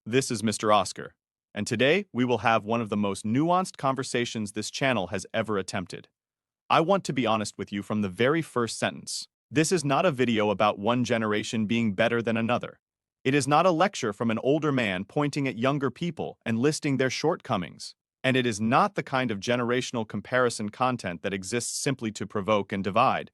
This is Mr. Oscar, and today we will have one of the most nuanced conversations this channel has ever attempted. I want to be honest with you from the very first sentence. This is not a video about one generation being better than another. It is not a lecture from an older man pointing at younger people and listing their shortcomings. And it is not the kind of generational comparison content that exists simply to provoke and divide.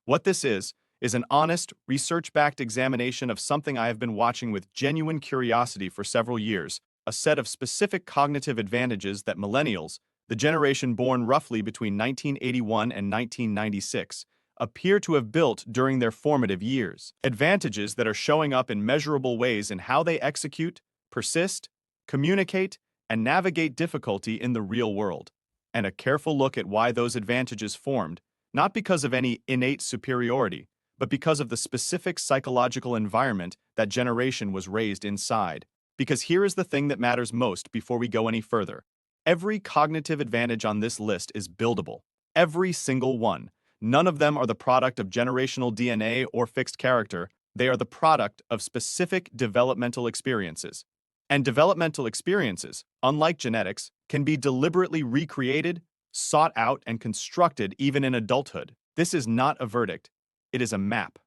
What this is an honest, research-backed examination of something I have been watching with genuine curiosity for several years, a set of specific cognitive advantages that millennials, the generation born roughly between 1981 and 1996, appear to have built during their formative years. Advantages that are showing up in measurable ways in how they execute, persist, communicate, and navigate difficulty in the real world. And a careful look at why those advantages formed, not because of any innate superiority, but because of the specific psychological environment that generation was raised inside. Because here is the thing that matters most before we go any further. Every cognitive advantage on this list is buildable. Every single one. None of them are the product of generational DNA or fixed character. They are the product of specific developmental experiences. And developmental experiences, unlike genetics, can be deliberately recreated, sought out, and constructed even in adulthood. This is not a verdict. It is a map.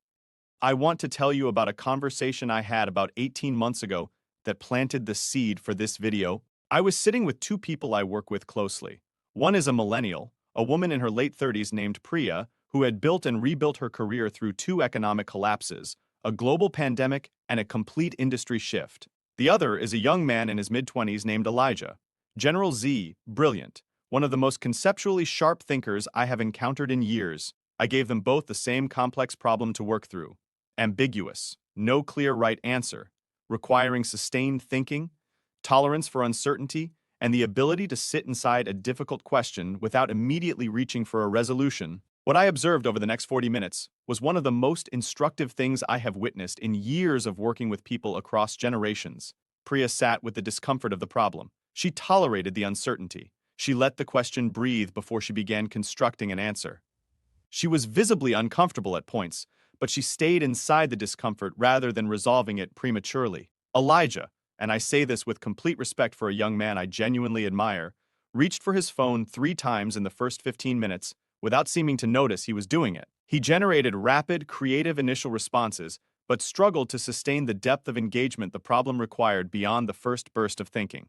I want to tell you about a conversation I had about 18 months ago that planted the seed for this video. I was sitting with two people I work with closely. One is a millennial, a woman in her late 30s named Priya, who had built and rebuilt her career through two economic collapses, a global pandemic, and a complete industry shift. The other is a young man in his mid-20s named Elijah. General Z, brilliant, one of the most conceptually sharp thinkers I have encountered in years. I gave them both the same complex problem to work through. Ambiguous, no clear right answer, requiring sustained thinking, tolerance for uncertainty, and the ability to sit inside a difficult question without immediately reaching for a resolution. What I observed over the next 40 minutes was one of the most instructive things I have witnessed in years of working with people across generations. Priya sat with the discomfort of the problem. She tolerated the uncertainty. She let the question breathe before she began constructing an answer. She was visibly uncomfortable at points, but she stayed inside the discomfort rather than resolving it prematurely. Elijah, and I say this with complete respect for a young man I genuinely admire, reached for his phone 3 times in the first 15 minutes without seeming to notice he was doing it. He generated rapid, creative initial responses, but struggled to sustain the depth of engagement the problem required beyond the first burst of thinking.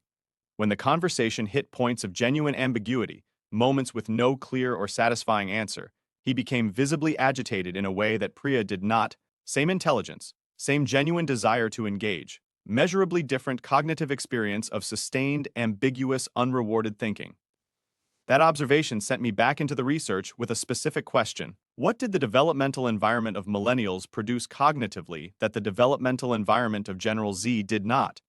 When the conversation hit points of genuine ambiguity, moments with no clear or satisfying answer, he became visibly agitated in a way that Priya did not. Same intelligence, same genuine desire to engage, measurably different cognitive experience of sustained, ambiguous, unrewarded thinking. That observation sent me back into the research with a specific question. What did the developmental environment of millennials produce cognitively that the developmental environment of General Z did not?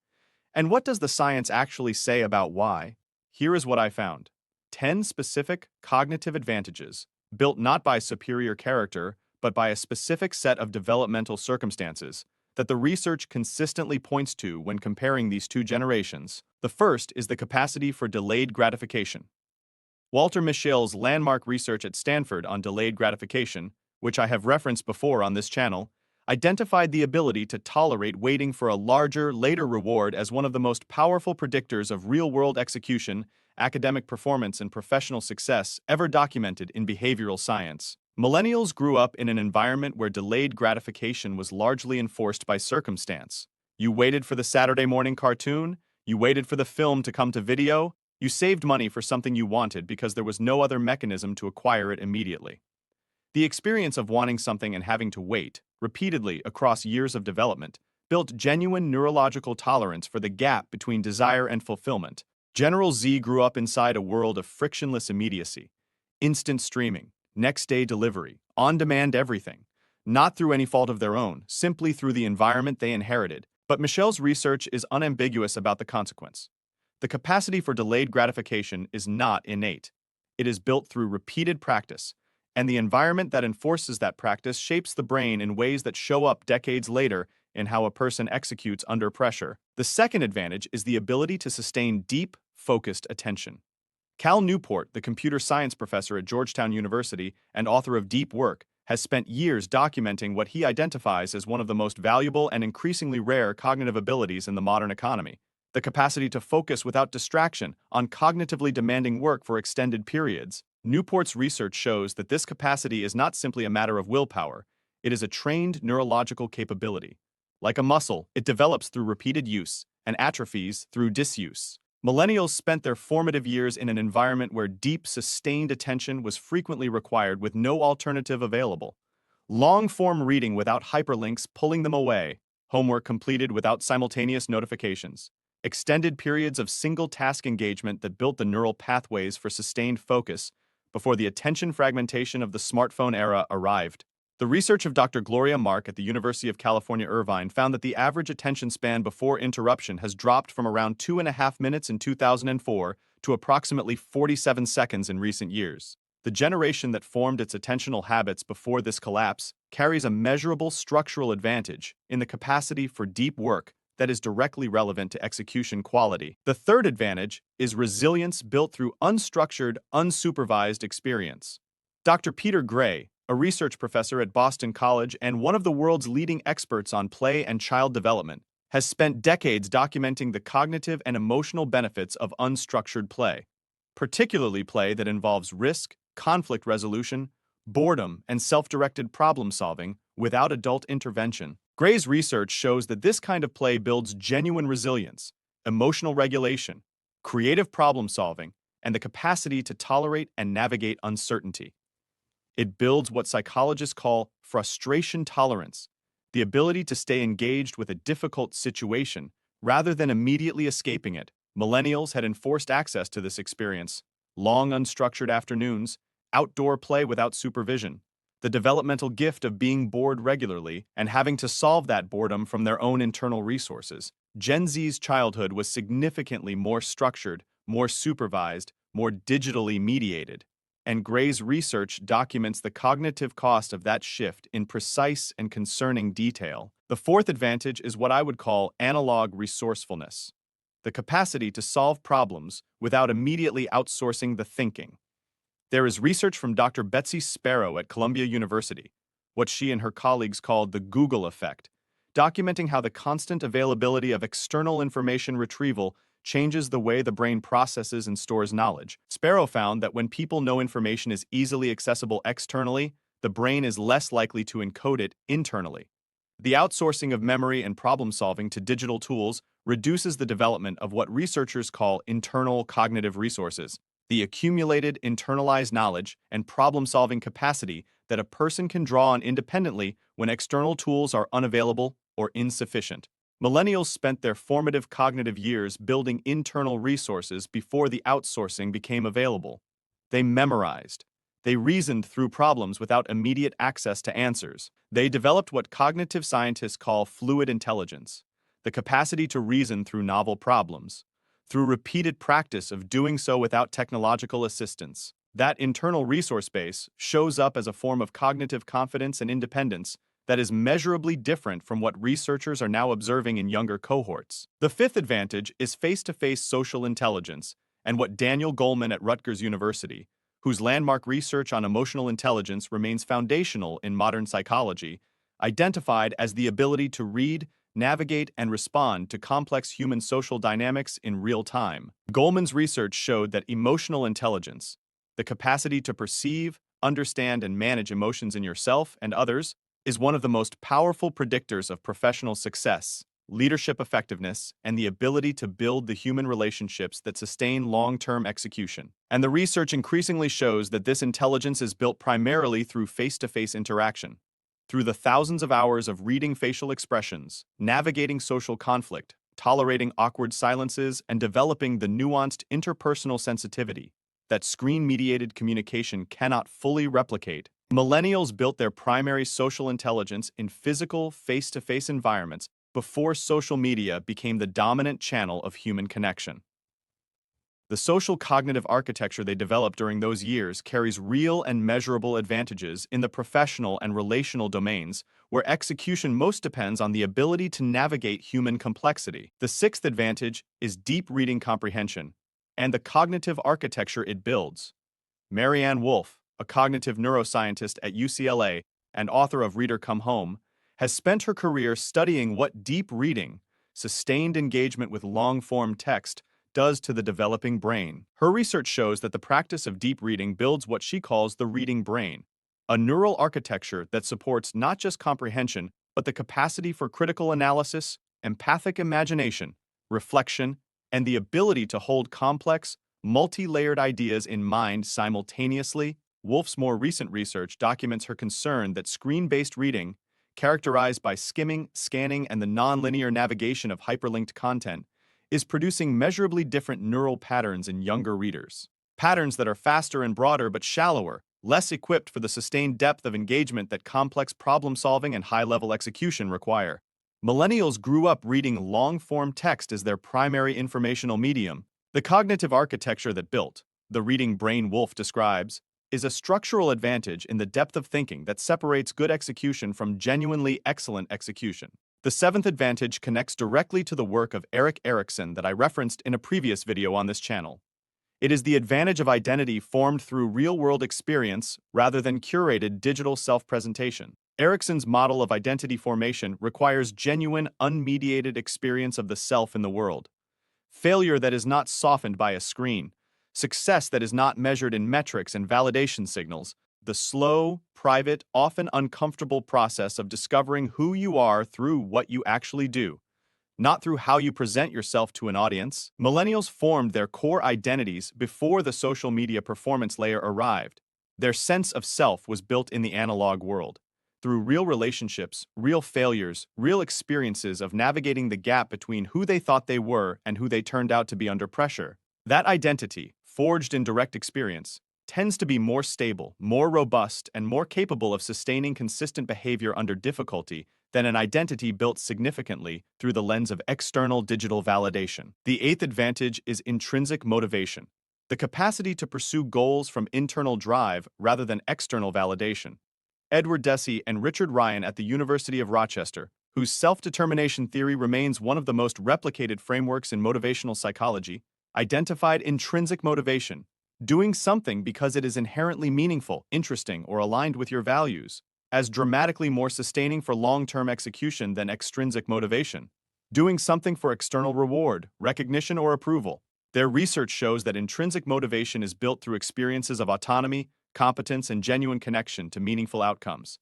And what does the science actually say about why? Here is what I found. 10 specific cognitive advantages, built not by superior character, but by a specific set of developmental circumstances, that the research consistently points to when comparing these two generations. The first is the capacity for delayed gratification. Walter Mischel's landmark research at Stanford on delayed gratification, which I have referenced before on this channel, identified the ability to tolerate waiting for a larger, later reward as one of the most powerful predictors of real-world execution, academic performance, and professional success ever documented in behavioral science. Millennials grew up in an environment where delayed gratification was largely enforced by circumstance. You waited for the Saturday morning cartoon, you waited for the film to come to video, you saved money for something you wanted because there was no other mechanism to acquire it immediately. The experience of wanting something and having to wait, repeatedly across years of development, built genuine neurological tolerance for the gap between desire and fulfillment. General Z grew up inside a world of frictionless immediacy, instant streaming, next-day delivery, on-demand everything, not through any fault of their own, simply through the environment they inherited. But Mischel's research is unambiguous about the consequence. The capacity for delayed gratification is not innate. It is built through repeated practice, and the environment that enforces that practice shapes the brain in ways that show up decades later in how a person executes under pressure. The second advantage is the ability to sustain deep, focused attention. Cal Newport, the computer science professor at Georgetown University and author of Deep Work, has spent years documenting what he identifies as one of the most valuable and increasingly rare cognitive abilities in the modern economy: the capacity to focus without distraction on cognitively demanding work for extended periods. Newport's research shows that this capacity is not simply a matter of willpower, it is a trained neurological capability. Like a muscle, it develops through repeated use and atrophies through disuse. Millennials spent their formative years in an environment where deep, sustained attention was frequently required with no alternative available. Long-form reading without hyperlinks pulling them away, homework completed without simultaneous notifications, extended periods of single-task engagement that built the neural pathways for sustained focus before the attention fragmentation of the smartphone era arrived. The research of Dr. Gloria Mark at the University of California, Irvine found that the average attention span before interruption has dropped from around 2.5 minutes in 2004 to approximately 47 seconds in recent years. The generation that formed its attentional habits before this collapse carries a measurable structural advantage in the capacity for deep work that is directly relevant to execution quality. The third advantage is resilience built through unstructured, unsupervised experience. Dr. Peter Gray, a research professor at Boston College and one of the world's leading experts on play and child development, has spent decades documenting the cognitive and emotional benefits of unstructured play, particularly play that involves risk, conflict resolution, boredom, and self-directed problem-solving without adult intervention. Gray's research shows that this kind of play builds genuine resilience, emotional regulation, creative problem-solving, and the capacity to tolerate and navigate uncertainty. It builds what psychologists call frustration tolerance, the ability to stay engaged with a difficult situation rather than immediately escaping it. Millennials had enforced access to this experience: long unstructured afternoons, outdoor play without supervision, the developmental gift of being bored regularly and having to solve that boredom from their own internal resources. Gen Z's childhood was significantly more structured, more supervised, more digitally mediated, and Gray's research documents the cognitive cost of that shift in precise and concerning detail. The fourth advantage is what I would call analogue resourcefulness, the capacity to solve problems without immediately outsourcing the thinking. There is research from Dr. Betsy Sparrow at Columbia University, what she and her colleagues called the Google effect, documenting how the constant availability of external information retrieval changes the way the brain processes and stores knowledge. Sparrow found that when people know information is easily accessible externally, the brain is less likely to encode it internally. The outsourcing of memory and problem-solving to digital tools reduces the development of what researchers call internal cognitive resources, the accumulated internalized knowledge and problem-solving capacity that a person can draw on independently when external tools are unavailable or insufficient. Millennials spent their formative cognitive years building internal resources before the outsourcing became available. They memorized. They reasoned through problems without immediate access to answers. They developed what cognitive scientists call fluid intelligence, the capacity to reason through novel problems, through repeated practice of doing so without technological assistance. That internal resource base shows up as a form of cognitive confidence and independence that is measurably different from what researchers are now observing in younger cohorts. The fifth advantage is face-to-face social intelligence, and what Daniel Goleman at Rutgers University, whose landmark research on emotional intelligence remains foundational in modern psychology, identified as the ability to read, navigate, and respond to complex human social dynamics in real time. Goleman's research showed that emotional intelligence, the capacity to perceive, understand, and manage emotions in yourself and others, is one of the most powerful predictors of professional success, leadership effectiveness, and the ability to build the human relationships that sustain long-term execution. And the research increasingly shows that this intelligence is built primarily through face-to-face interaction. Through the thousands of hours of reading facial expressions, navigating social conflict, tolerating awkward silences, and developing the nuanced interpersonal sensitivity that screen-mediated communication cannot fully replicate, millennials built their primary social intelligence in physical, face-to-face environments before social media became the dominant channel of human connection. The social cognitive architecture they developed during those years carries real and measurable advantages in the professional and relational domains, where execution most depends on the ability to navigate human complexity. The sixth advantage is deep reading comprehension and the cognitive architecture it builds. Maryanne Wolf, a cognitive neuroscientist at UCLA, and author of Reader Come Home, has spent her career studying what deep reading, sustained engagement with long-form text, does to the developing brain. Her research shows that the practice of deep reading builds what she calls the reading brain, a neural architecture that supports not just comprehension, but the capacity for critical analysis, empathic imagination, reflection, and the ability to hold complex, multi-layered ideas in mind simultaneously. Wolf's more recent research documents her concern that screen-based reading, characterized by skimming, scanning, and the non-linear navigation of hyperlinked content, is producing measurably different neural patterns in younger readers. Patterns that are faster and broader but shallower, less equipped for the sustained depth of engagement that complex problem-solving and high-level execution require. Millennials grew up reading long-form text as their primary informational medium. The cognitive architecture that built, the reading brain Wolf describes, is a structural advantage in the depth of thinking that separates good execution from genuinely excellent execution. The seventh advantage connects directly to the work of Erik Erikson that I referenced in a previous video on this channel. It is the advantage of identity formed through real-world experience rather than curated digital self-presentation. Erikson's model of identity formation requires genuine, unmediated experience of the self in the world. Failure that is not softened by a screen, success that is not measured in metrics and validation signals, the slow, private, often uncomfortable process of discovering who you are through what you actually do, not through how you present yourself to an audience. Millennials formed their core identities before the social media performance layer arrived. Their sense of self was built in the analog world, through real relationships, real failures, real experiences of navigating the gap between who they thought they were and who they turned out to be under pressure. That identity, forged in direct experience, tends to be more stable, more robust, and more capable of sustaining consistent behavior under difficulty than an identity built significantly through the lens of external digital validation. The eighth advantage is intrinsic motivation, the capacity to pursue goals from internal drive rather than external validation. Edward Deci and Richard Ryan at the University of Rochester, whose self-determination theory remains one of the most replicated frameworks in motivational psychology, identified intrinsic motivation, doing something because it is inherently meaningful, interesting, or aligned with your values, as dramatically more sustaining for long-term execution than extrinsic motivation. Doing something for external reward, recognition, or approval. Their research shows that intrinsic motivation is built through experiences of autonomy, competence, and genuine connection to meaningful outcomes.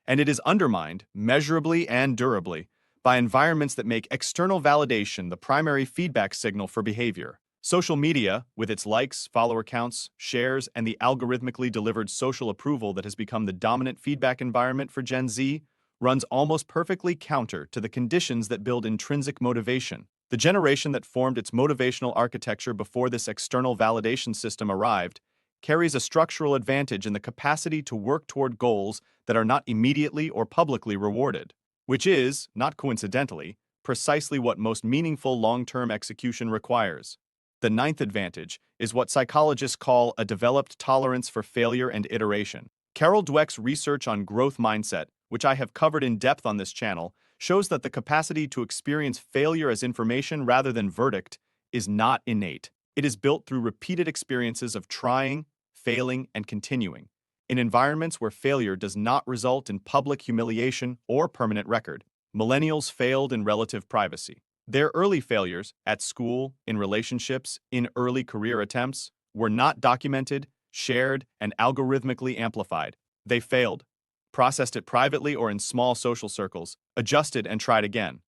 And it is undermined, measurably and durably, by environments that make external validation the primary feedback signal for behavior. Social media, with its likes, follower counts, shares, and the algorithmically delivered social approval that has become the dominant feedback environment for Gen Z, runs almost perfectly counter to the conditions that build intrinsic motivation. The generation that formed its motivational architecture before this external validation system arrived carries a structural advantage in the capacity to work toward goals that are not immediately or publicly rewarded, which is, not coincidentally, precisely what most meaningful long-term execution requires. The ninth advantage is what psychologists call a developed tolerance for failure and iteration. Carol Dweck's research on growth mindset, which I have covered in depth on this channel, shows that the capacity to experience failure as information rather than verdict is not innate. It is built through repeated experiences of trying, failing, and continuing, in environments where failure does not result in public humiliation or permanent record. Millennials failed in relative privacy. Their early failures, at school, in relationships, in early career attempts, were not documented, shared, and algorithmically amplified. They failed, processed it privately or in small social circles, adjusted and tried again.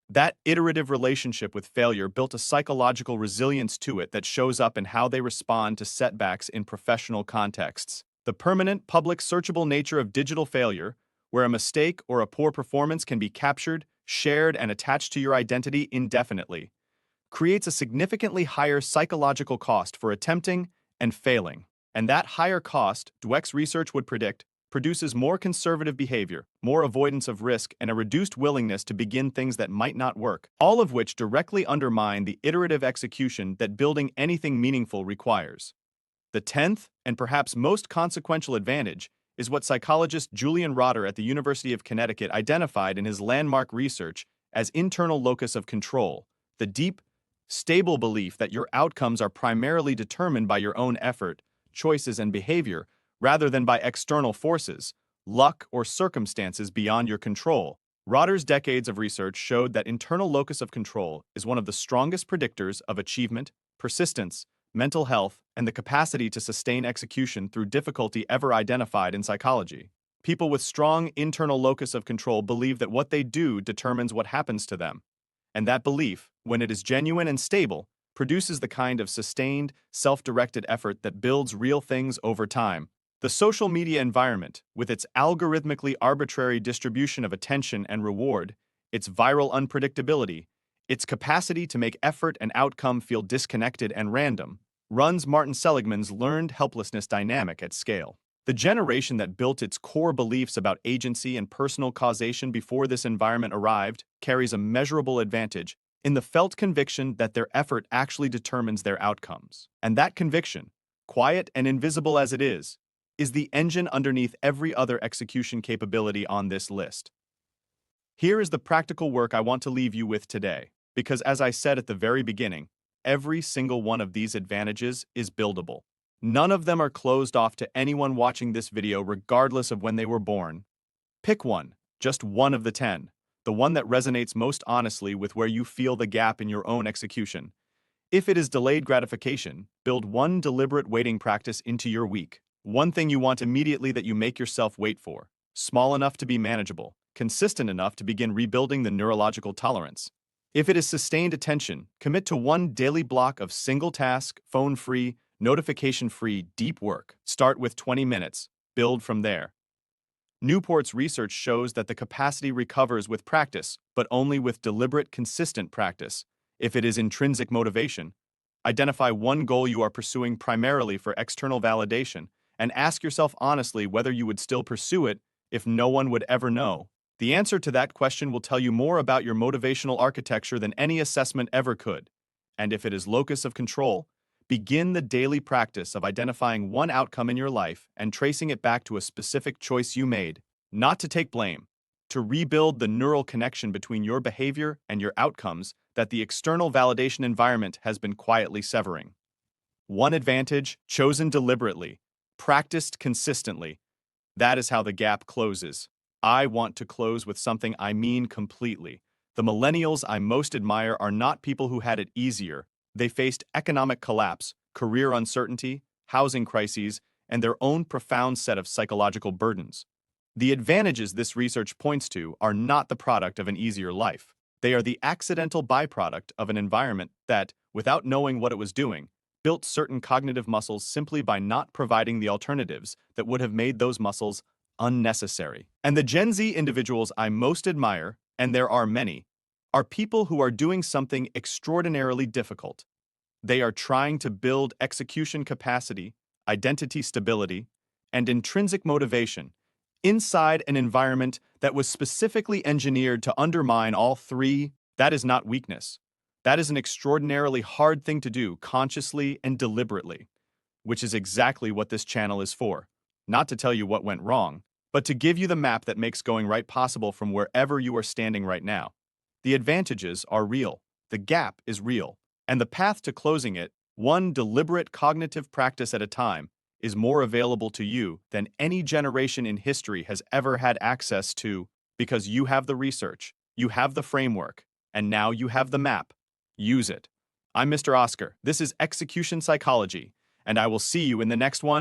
That iterative relationship with failure built a psychological resilience to it that shows up in how they respond to setbacks in professional contexts. The permanent, public, searchable nature of digital failure, where a mistake or a poor performance can be captured, shared, and attached to your identity indefinitely, creates a significantly higher psychological cost for attempting and failing. And that higher cost, Dweck's research would predict, produces more conservative behavior, more avoidance of risk, and a reduced willingness to begin things that might not work, all of which directly undermine the iterative execution that building anything meaningful requires. The 10th, and perhaps most consequential advantage, is what psychologist Julian Rotter at the University of Connecticut identified in his landmark research as internal locus of control, the deep, stable belief that your outcomes are primarily determined by your own effort, choices, and behavior, rather than by external forces, luck, or circumstances beyond your control. Rotter's decades of research showed that internal locus of control is one of the strongest predictors of achievement, persistence, mental health, and the capacity to sustain execution through difficulty ever identified in psychology. People with strong internal locus of control believe that what they do determines what happens to them. And that belief, when it is genuine and stable, produces the kind of sustained, self-directed effort that builds real things over time. The social media environment, with its algorithmically arbitrary distribution of attention and reward, its viral unpredictability, its capacity to make effort and outcome feel disconnected and random, runs Martin Seligman's learned helplessness dynamic at scale. The generation that built its core beliefs about agency and personal causation before this environment arrived carries a measurable advantage in the felt conviction that their effort actually determines their outcomes. And that conviction, quiet and invisible as it is the engine underneath every other execution capability on this list. Here is the practical work I want to leave you with today, because as I said at the very beginning, every single one of these advantages is buildable. None of them are closed off to anyone watching this video regardless of when they were born. Pick one, just one of the 10, the one that resonates most honestly with where you feel the gap in your own execution. If it is delayed gratification, build one deliberate waiting practice into your week. One thing you want immediately that you make yourself wait for, small enough to be manageable, consistent enough to begin rebuilding the neurological tolerance. If it is sustained attention, commit to one daily block of single-task, phone-free, notification-free deep work. Start with 20 minutes, build from there. Newport's research shows that the capacity recovers with practice, but only with deliberate, consistent practice. If it is intrinsic motivation, identify one goal you are pursuing primarily for external validation, and ask yourself honestly whether you would still pursue it if no one would ever know. The answer to that question will tell you more about your motivational architecture than any assessment ever could. And if it is locus of control, begin the daily practice of identifying one outcome in your life and tracing it back to a specific choice you made, not to take blame, to rebuild the neural connection between your behavior and your outcomes that the external validation environment has been quietly severing. One advantage, chosen deliberately, practiced consistently. That is how the gap closes. I want to close with something I mean completely. The millennials I most admire are not people who had it easier. They faced economic collapse, career uncertainty, housing crises, and their own profound set of psychological burdens. The advantages this research points to are not the product of an easier life. They are the accidental byproduct of an environment that, without knowing what it was doing, built certain cognitive muscles simply by not providing the alternatives that would have made those muscles unnecessary. And the Gen Z individuals I most admire, and there are many, are people who are doing something extraordinarily difficult. They are trying to build execution capacity, identity stability, and intrinsic motivation inside an environment that was specifically engineered to undermine all three. That is not weakness. That is an extraordinarily hard thing to do consciously and deliberately, which is exactly what this channel is for. Not to tell you what went wrong, but to give you the map that makes going right possible from wherever you are standing right now. The advantages are real, the gap is real, and the path to closing it, one deliberate cognitive practice at a time, is more available to you than any generation in history has ever had access to, because you have the research, you have the framework, and now you have the map. Use it. I'm Mr. Oscar. This is Execution Psychology, and I will see you in the next one.